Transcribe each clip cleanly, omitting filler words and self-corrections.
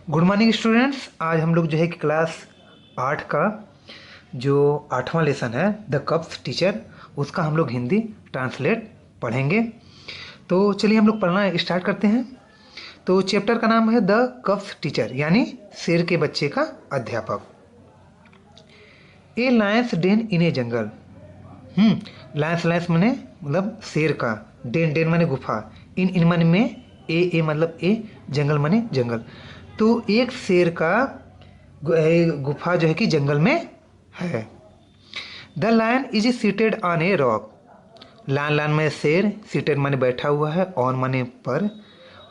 Good morning students. आज हम लोग जो है कि क्लास 8 का जो 8वां लेसन है द कप्स टीचर, उसका हम लोग हिंदी ट्रांसलेट पढ़ेंगे। तो चलिए हम लोग पढ़ना स्टार्ट करते हैं। तो चैप्टर का नाम है द कप्स टीचर, यानी शेर के बच्चे का अध्यापक। ए लायंस डेन इन ए जंगल। लायंस लायंस माने मतलब शेर का, डेन डेन माने गुफा, इन माने में, ए मतलब ए, जंगल माने जंगल। तो एक शेर का गुफा जो है कि जंगल में है। The lion is seated on a rock. Lion lion में शेर, सीटेड माने बैठा हुआ है, ऑन माने पर,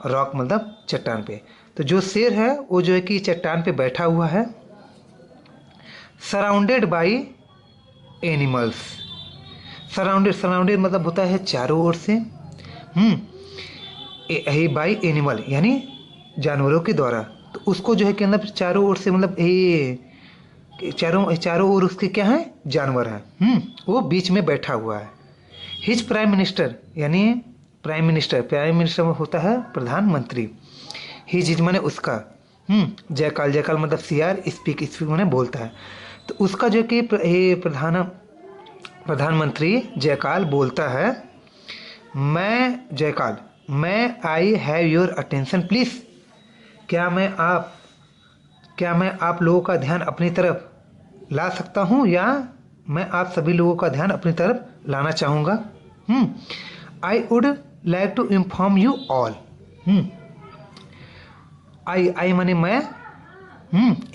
रॉक मतलब चट्टान पे। तो जो शेर है वो जो है कि चट्टान पे बैठा हुआ है। Surrounded by animals. Surrounded surrounded मतलब होता है चारों ओर से। बाई एनिमल यानी जानवरों के द्वारा। तो उसको जो है कि मतलब चारों ओर से, मतलब ये चारों ओर उसके क्या है, जानवर है। वो बीच में बैठा हुआ है। हिज प्राइम मिनिस्टर यानी प्राइम मिनिस्टर में होता है प्रधानमंत्री। हिज माने उसका। जयकाल जयकाल मतलब सियार, स्पीक स्पीक माने बोलता है। तो उसका जो कि प्रधानमंत्री जयकाल बोलता है, मैं I have your attention please. क्या मैं आप लोगों का ध्यान अपनी तरफ ला सकता हूँ, या मैं आप सभी लोगों का ध्यान अपनी तरफ लाना चाहूँगा। I would like to inform you all. I माने मैं,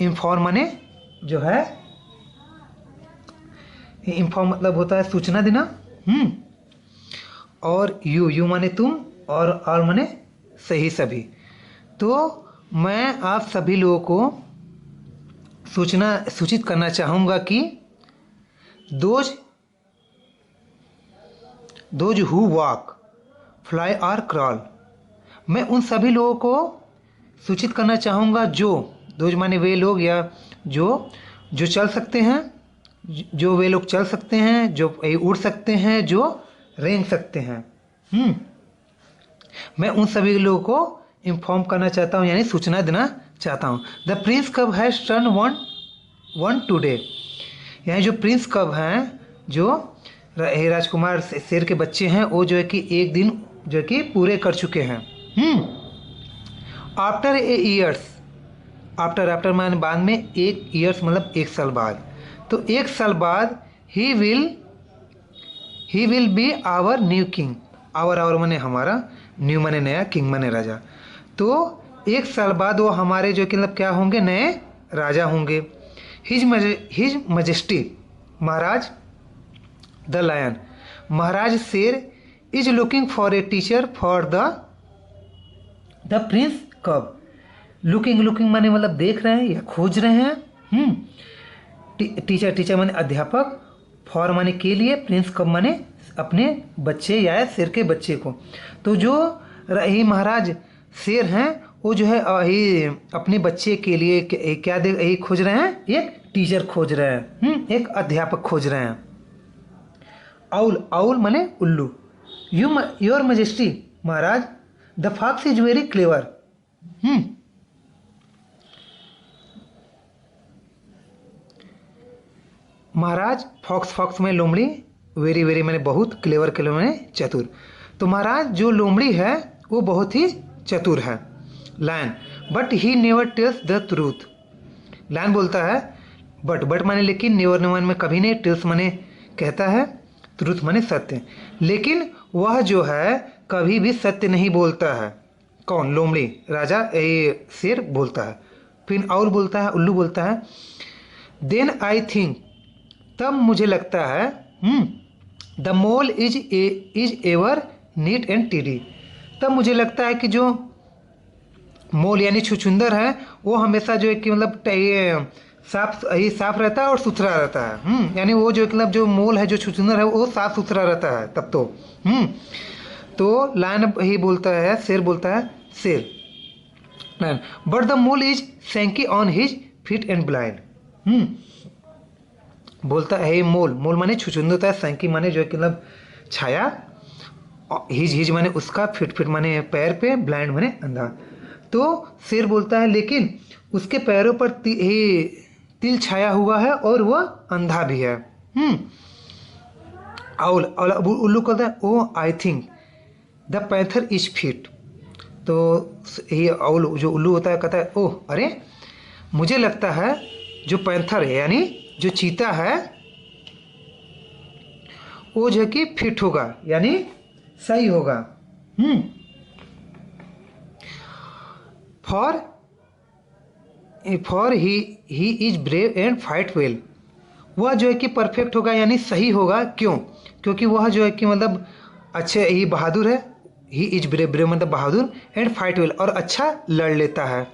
इन्फॉर्म माने जो है, इन्फॉर्म मतलब होता है सूचना देना। और यू माने तुम, और ऑल माने सही सभी। तो मैं आप सभी लोगों को सूचित करना चाहूँगा कि दोज हु वॉक, फ्लाई और क्रॉल। मैं उन सभी लोगों को सूचित करना चाहूँगा जो, दोज माने वे लोग, या जो चल सकते हैं, जो वे लोग चल सकते हैं, जो उड़ सकते हैं, जो रेंग सकते हैं। मैं उन सभी लोगों को इन्फॉर्म करना चाहता हूँ, यानी सूचना देना चाहता हूँ। द प्रिंस कब हैज टर्न वन टुडे, यानी जो प्रिंस कब हैं, जो राजकुमार शेर के बच्चे हैं, वो जो है कि एक दिन जो है कि पूरे कर चुके हैं। आफ्टर ए ईयर्स, आफ्टर माने बाद में, एक ईयर्स मतलब एक साल बाद। तो एक साल बाद he will be our new king. Our माने हमारा, न्यू माने नया, किंग माने राजा। तो एक साल बाद वो हमारे जो कि मतलब क्या होंगे, नए राजा होंगे। हिज मजेस्टी महाराज द लायन, महाराज शेर, is looking for a teacher for the prince cub. Looking माने मतलब देख रहे हैं या खोज रहे हैं। टीचर माने अध्यापक, फॉर माने के लिए, प्रिंस कब माने अपने बच्चे या शेर के बच्चे को। तो जो रही महाराज शेर हैं, वो जो है अपने बच्चे के लिए क्या खोज रहे हैं, एक टीचर खोज रहे हैं, एक अध्यापक खोज रहे हैं। आउल माने उल्लू। योर मजेस्टी महाराज, the fox is very clever. महाराज, फॉक्स में लोमड़ी, वेरी माने बहुत, क्लेवर माने चतुर। तो महाराज जो लोमड़ी है वो बहुत ही चतुर है। Lion, but he never tells the truth. Lion बोलता है बट माने लेकिन, नेवर में कभी नहीं, टेल्स माने कहता है, ट्रूथ माने सत्य, लेकिन वह जो है कभी भी सत्य नहीं बोलता है। कौन? लोमड़ी, राजा शेर बोलता है। फिर आउल बोलता है, उल्लू बोलता है, देन आई थिंक, तब मुझे लगता है, the mole is ever neat and TD. तब मुझे लगता है कि जो मोल यानी छुछुंदर है, वो हमेशा जो है कि मतलब साफ रहता है और सुथरा रहता है। यानी वो जो मतलब जो मोल है, जो छुछुंदर है, वो साफ सुथरा रहता है तब तो। तो लायन ही बोलता है, शेर बोलता है, शेर lion, but the mole is shaky on his feet and blind. बोलता है मोल माने छुछुंदर होता है, सैंकी माने जो है कि मतलब छाया, हिज माने उसका, फिट माने पैर पे, ब्लाइंड माने अंधा। तो शेर बोलता है लेकिन उसके पैरों पर तिल छाया हुआ है और वह अंधा भी है। उल्लू कहता है oh I think the panther is fit. तो ये जो उल्लू होता है कहता है ओह अरे मुझे लगता है जो पैंथर है यानी जो चीता है वो जो कि फिट होगा यानी सही होगा। For he is brave and fight well. वह जो है कि परफेक्ट होगा यानी सही होगा। क्यों? क्योंकि वह जो है कि मतलब अच्छे ही बहादुर है। ही इज ब्रेव मतलब बहादुर एंड फाइट वेल और अच्छा लड़ लेता है।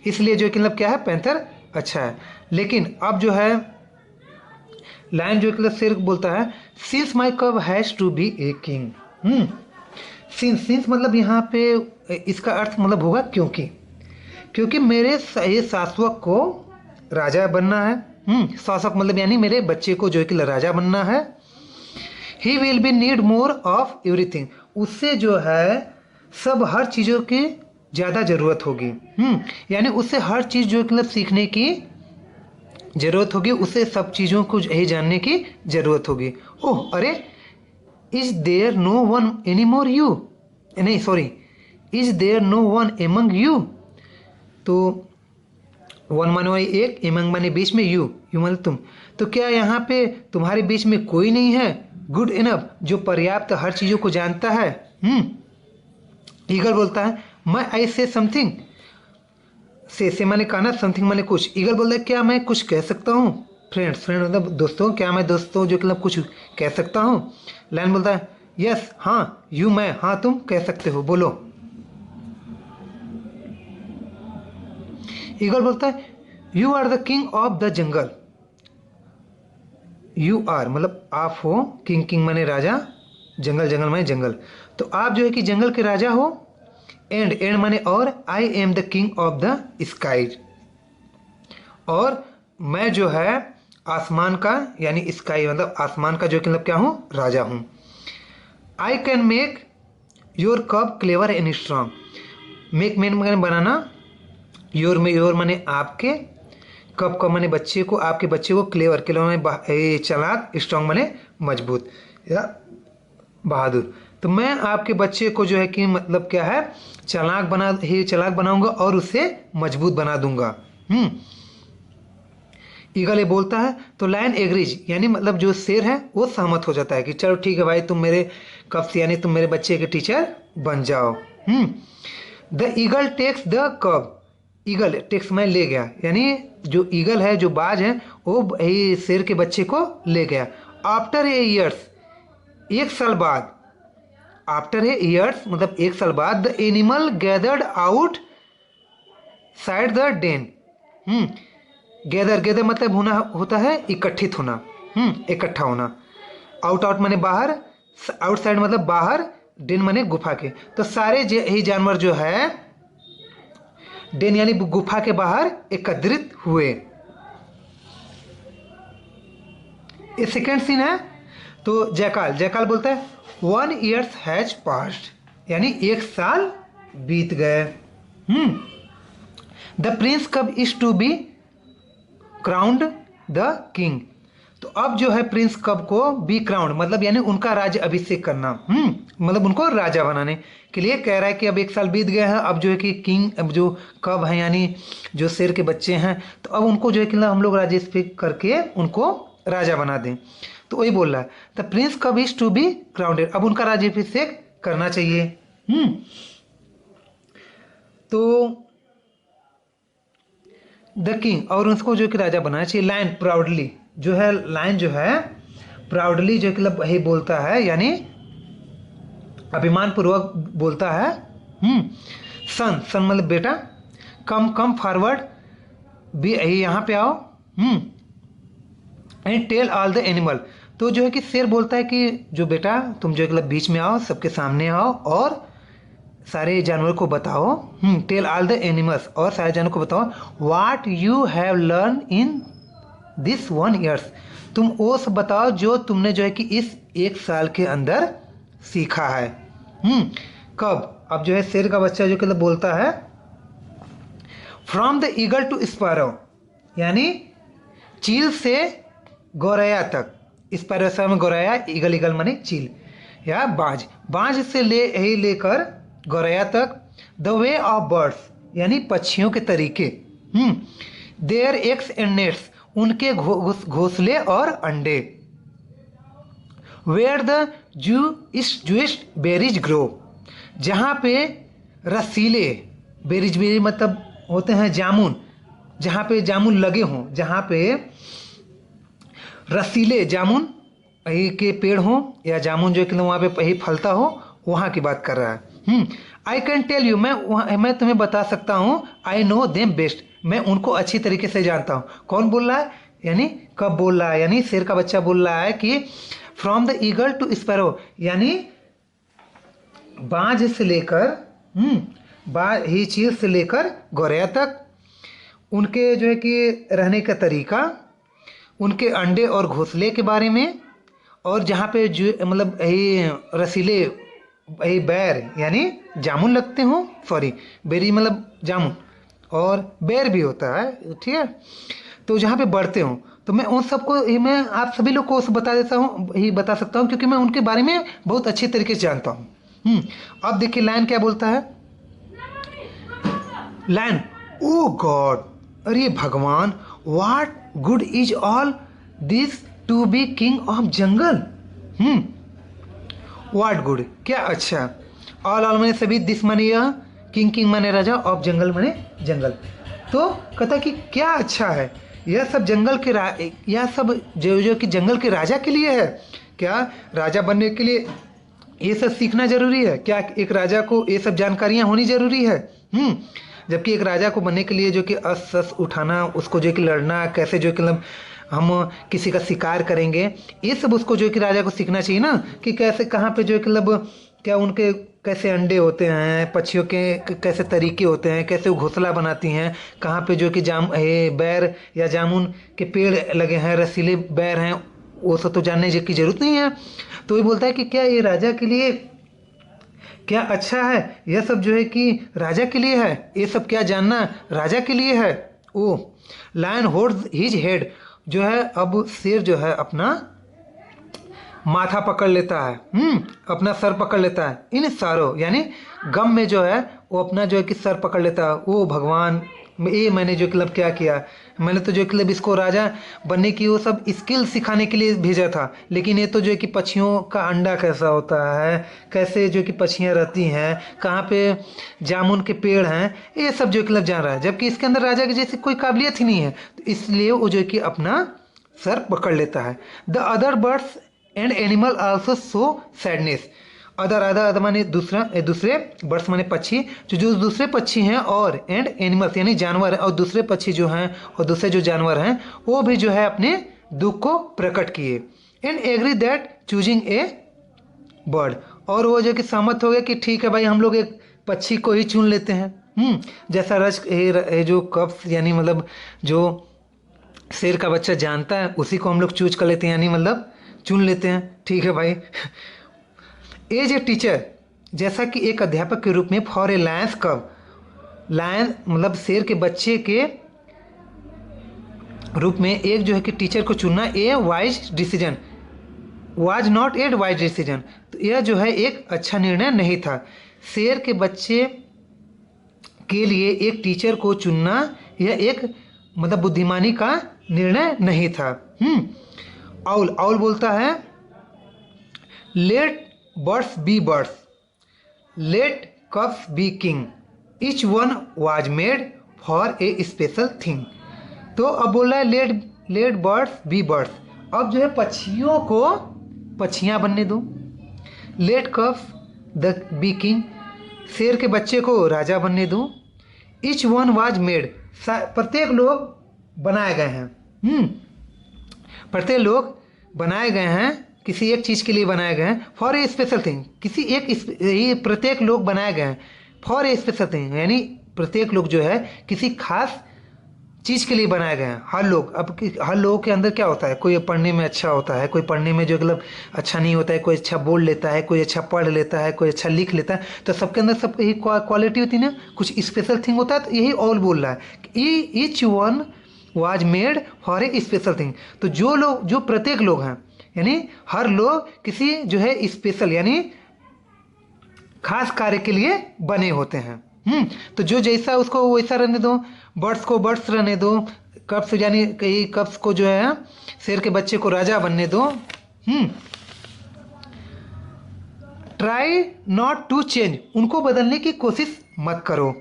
इसलिए जो कि मतलब क्या है पैंथर अच्छा है। लेकिन अब जो है लायन जो कि शेर बोलता है since my cub has to be a king. Since मतलब यहाँ पे इसका अर्थ मतलब होगा क्योंकि मेरे ये शासक को राजा बनना है। शासक मतलब यानी मेरे बच्चे को जो है कि राजा बनना है। ही will B need more of everything. उससे जो है सब हर चीज़ों की ज़्यादा ज़रूरत होगी। यानी उससे हर चीज़ जो मतलब सीखने की ज़रूरत होगी। उससे सब चीज़ों को यही जानने की ज़रूरत होगी। ओह अरे is there no one any more you, नहीं sorry, is there no one among you. तो वन माने एक, एमंग माने बीच में, यू माने तुम। तो क्या यहाँ पे तुम्हारे बीच में कोई नहीं है गुड इनफ जो पर्याप्त हर चीज़ों को जानता है। ईगल बोलता है मैं आई से समथिंग। से माने कहना, समथिंग माने कुछ। ईगल बोलता है क्या मैं कुछ कह सकता हूँ। फ्रेंड मतलब दोस्तों, क्या मैं दोस्तों जो मतलब कुछ कह सकता हूँ। लायन बोलता है यस हाँ, यू मैं हाँ तुम कह सकते हो, बोलो। ईगल बोलता है you are the king of the jungle. You are मतलब आप हो, किंग माने राजा, जंगल माने जंगल। तो आप जो है कि जंगल के राजा हो। एंड माने और, I am the king of the sky. और मैं जो है आसमान का यानी स्काई मतलब आसमान का जो कि मतलब क्या हूँ, राजा हूँ। आई कैन मेक योर कब क्लेवर एंड स्ट्रांग। मेक मैंने बनाना, योर माने आपके, कब माने बच्चे को, आपके बच्चे को, क्लेवर माने चालाक, स्ट्रांग माने मजबूत या बहादुर। तो मैं आपके बच्चे को जो है कि मतलब क्या है चालाक बनाऊंगा और उसे मजबूत बना दूंगा। ईगल ये बोलता है तो लायन एग्रीज यानी मतलब जो शेर है वो सहमत हो जाता है कि चलो ठीक है भाई, तुम मेरे कब से यानी तुम मेरे बच्चे के टीचर बन जाओ। द ईगल टेक्स द कब। ईगल टेक्स में ले गया यानी जो ईगल है जो बाज है वो शेर के बच्चे को ले गया। आफ्टर ए ईयर्स, एक साल बाद। आफ्टर ए ईयर्स मतलब एक साल बाद। The animal gathered outside the den. Gather मतलब होना होता है इकट्ठित होना, इकट्ठा होना। आउट माने बाहर, आउटसाइड मतलब बाहर, डेन माने गुफा के। तो सारे यही जानवर जो है डेन यानी गुफा के बाहर एकत्रित हुए। ये सेकेंड सीन है। तो जयकाल बोलता है 1 year हैज पास्ड यानी एक साल बीत गए। The prince cub is to be crowned the king. तो अब जो है प्रिंस कब को बी क्राउंड मतलब यानी उनका राज्य अभिषेक करना, मतलब उनको राजा बनाने के लिए कह रहा है कि अब एक साल बीत गया है। अब जो है कि किंग अब जो कब है यानी जो शेर के बच्चे हैं तो अब उनको जो है कि हम लोग राज्याभिषेक करके उनको राजा बना दें। तो वही बोल रहा है the prince cub is to B क्राउंडेड, अब उनका राज्याभिषेक करना चाहिए। तो द किंग और उसको जो कि राजा बनाना चाहिए। लायन प्राउडली जो है, लायन जो है प्राउडली जो कि वही बोलता है यानी अभिमान पूर्वक बोलता है। सन मतलब बेटा, कम फॉरवर्ड भी यहाँ पे आओ and tell all the animal. तो जो है कि शेर बोलता है कि जो बेटा तुम जो है बीच में आओ, सबके सामने आओ और सारे जानवर को बताओ। टेल ऑल द एनिमल्स और सारे जानवर को बताओ what you have learn in this 1 year। तुम वो सब बताओ जो तुमने जो है कि इस एक साल के अंदर सीखा है। कब अब जो है शेर का बच्चा जो कि बोलता है from the eagle to sparrow, यानी चील से गौरैया तक। स्पैरो में गौरैया, ईगल ईगल माने चील या बाज, बाज से लेकर गौरैया तक। द वे ऑफ बर्ड्स, यानी पक्षियों के तरीके। देयर एग्स एंड नेट्स, उनके घोंसले और अंडे। Where the juicy berries grow, जहाँ पे रसीले बेरीज, बेरी मतलब होते हैं जामुन, जहाँ पे जामुन लगे हों, जहाँ पे रसीले जामुन के पेड़ हों या जामुन जो कि वहाँ पे ही फलता हो, वहाँ की बात कर रहा है। आई कैन टेल यू, मैं तुम्हें बता सकता हूँ। आई नो देम बेस्ट, मैं उनको अच्छी तरीके से जानता हूँ। कौन बोल रहा है, यानी कब बोल रहा है, यानी शेर का बच्चा बोल रहा है कि from the eagle to sparrow, यानी बाज से लेकर ही चील से लेकर गौरैया तक, उनके जो है कि रहने का तरीका, उनके अंडे और घोंसले के बारे में, और जहाँ पे जो मतलब यही रसीले यही बैर यानी जामुन लगते हों, सॉरी बेरी मतलब जामुन, और बैर भी होता है, ठीक है, तो जहाँ पे बढ़ते हों, तो मैं उन सबको मैं आप सभी लोग को बता देता हूँ, यही बता सकता हूँ, क्योंकि मैं उनके बारे में बहुत अच्छी तरीके से जानता हूँ। अब देखिए लायन क्या बोलता है। लायन, ओ गॉड, अरे भगवान, what good is all this to be king of jungle. What good, क्या अच्छा, ऑल माने सभी, दिस माने यह, किंग माने राजा, ऑफ जंगल माने जंगल। तो कहता कि क्या अच्छा है, यह सब जंगल के यह सब जो कि जंगल के राजा के लिए है। क्या राजा बनने के लिए ये सब सीखना जरूरी है क्या? एक राजा को ये सब जानकारियां होनी जरूरी है। जबकि एक राजा को बनने के लिए जो कि अस उठाना, उसको जो कि लड़ना, कैसे जो कि मतलब हम किसी का शिकार करेंगे, ये सब उसको जो कि राजा को सीखना चाहिए ना, कि कैसे कहाँ पे जो कि मतलब क्या उनके कैसे अंडे होते हैं, पक्षियों के कैसे तरीके होते हैं, कैसे वो घोंसला बनाती हैं, कहाँ पे जो कि बैर या जामुन के पेड़ लगे हैं, रसीले बैर हैं, वो सब तो जानने की जरूरत नहीं है। तो ये बोलता है कि क्या ये राजा के लिए क्या अच्छा है, यह सब जो है कि राजा के लिए है, ये सब क्या जानना राजा के लिए है। ओ लायन होल्ड्स हिज हेड, जो है अब शेर जो है अपना माथा पकड़ लेता है, अपना सर पकड़ लेता है। इन सारों यानी गम में जो है वो अपना जो है कि सर पकड़ लेता है। ओ भगवान, ये मैंने जो मतलब क्या किया, मैंने तो जो मतलब इसको राजा बनने की वो सब स्किल सिखाने के लिए भेजा था, लेकिन ये तो जो है कि पक्षियों का अंडा कैसा होता है, कैसे जो कि पक्षियाँ रहती हैं, कहाँ पे जामुन के पेड़ हैं, ये सब जो मतलब जान रहा है, जबकि इसके अंदर राजा की जैसी कोई काबिलियत ही नहीं है। तो इसलिए वो जो कि अपना सर पकड़ लेता है। The other birds and animal also show sadness. Other माने दूसरे बर्ड्स माने पक्षी, जो दूसरे पक्षी हैं, और एंड एनिमल्स यानी जानवर, और दूसरे पक्षी जो हैं और दूसरे जो जानवर हैं वो भी जो है अपने दुख को प्रकट किए। And agree that choosing a bird, और वो जो कि सहमत हो गया कि ठीक है भाई, हम लोग एक पक्षी को ही चुन लेते हैं। जैसा जो कप्स यानी मतलब जो शेर का बच्चा जानता है उसी को हम लोग चूज कर लेते हैं, यानी मतलब चुन लेते हैं। ठीक है भाई। एज ए टीचर, जैसा कि एक अध्यापक के रूप में, फॉर ए लायंस कब, लायन मतलब शेर के बच्चे के रूप में एक जो है कि टीचर को चुनना ए wise decision, was not a wise decision, तो यह जो है एक अच्छा निर्णय नहीं था। शेर के बच्चे के लिए एक टीचर को चुनना यह एक मतलब बुद्धिमानी का निर्णय नहीं था। आउल बोलता है let birds be birds, let cubs be king, each one was made for a special thing. तो अब बोल रहा है लेट बर्ड्स बी बर्ड्स, अब जो है पक्षियों को पक्षियाँ बनने दो। Let cubs the be king, शेर के बच्चे को राजा बनने दो। ईच वन वाज मेड, प्रत्येक लोग बनाए गए हैं। प्रत्येक लोग बनाए गए हैं, किसी एक चीज़ के लिए बनाए गए हैं। फॉर ए स्पेशल थिंग, किसी एक ये प्रत्येक लोग बनाए गए हैं फॉर ए स्पेशल थिंग, यानी प्रत्येक लोग जो है किसी खास चीज़ के लिए बनाए गए हैं। हर लोग, अब हर लोगों के अंदर क्या होता है, कोई पढ़ने में अच्छा होता है, कोई पढ़ने में जो मतलब अच्छा नहीं होता है, कोई अच्छा बोल लेता है, कोई अच्छा पढ़ लेता है, कोई अच्छा लिख लेता है। तो सबके अंदर सब यही क्वालिटी होती है ना, कुछ स्पेशल थिंग होता है। तो यही ऑल बोल रहा है कि each one was made for a special thing. तो जो लोग, जो प्रत्येक लोग हैं, यानी हर लोग किसी जो है स्पेशल यानी खास कार्य के लिए बने होते हैं। तो जो जैसा उसको वैसा रहने दो, बर्ड्स को बर्ड्स रहने दो, कप्स यानी कई कप्स को जो है शेर के बच्चे को राजा बनने दो। ट्राई नॉट टू चेंज, उनको बदलने की कोशिश मत करो।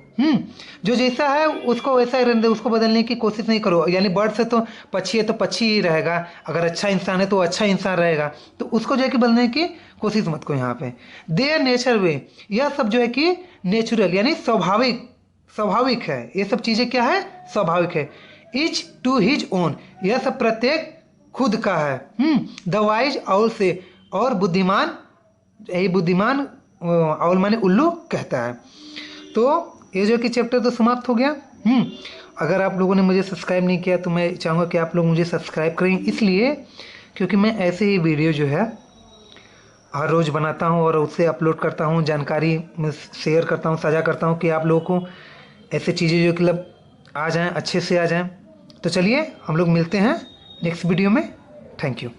जो जैसा है उसको वैसा ही रहने दो, उसको बदलने की कोशिश नहीं करो। यानी बर्ड से तो पक्षी है तो पक्षी ही रहेगा, अगर अच्छा इंसान है तो अच्छा इंसान रहेगा, तो उसको जो है कि बदलने की कोशिश मत करो। यहाँ पे देयर नेचर वे, यह सब जो है कि नेचुरल यानी स्वाभाविक, स्वाभाविक है। ये सब चीज़ें क्या है, स्वाभाविक है। इच टू हिज ओन, यह सब प्रत्येक खुद का है। द वाइज आउल से, और बुद्धिमान, यही बुद्धिमान आउल माने उल्लू कहता है। तो ये जो कि चैप्टर तो समाप्त हो गया। अगर आप लोगों ने मुझे सब्सक्राइब नहीं किया तो मैं चाहूँगा कि आप लोग मुझे सब्सक्राइब करें, इसलिए क्योंकि मैं ऐसे ही वीडियो जो है हर रोज़ बनाता हूँ और उससे अपलोड करता हूँ, जानकारी में शेयर करता हूँ, साझा करता हूँ कि आप लोगों को ऐसे चीज़ें जो मतलब आ जाएँ, अच्छे से आ जाएँ। तो चलिए हम लोग मिलते हैं नेक्स्ट वीडियो में। Thank you.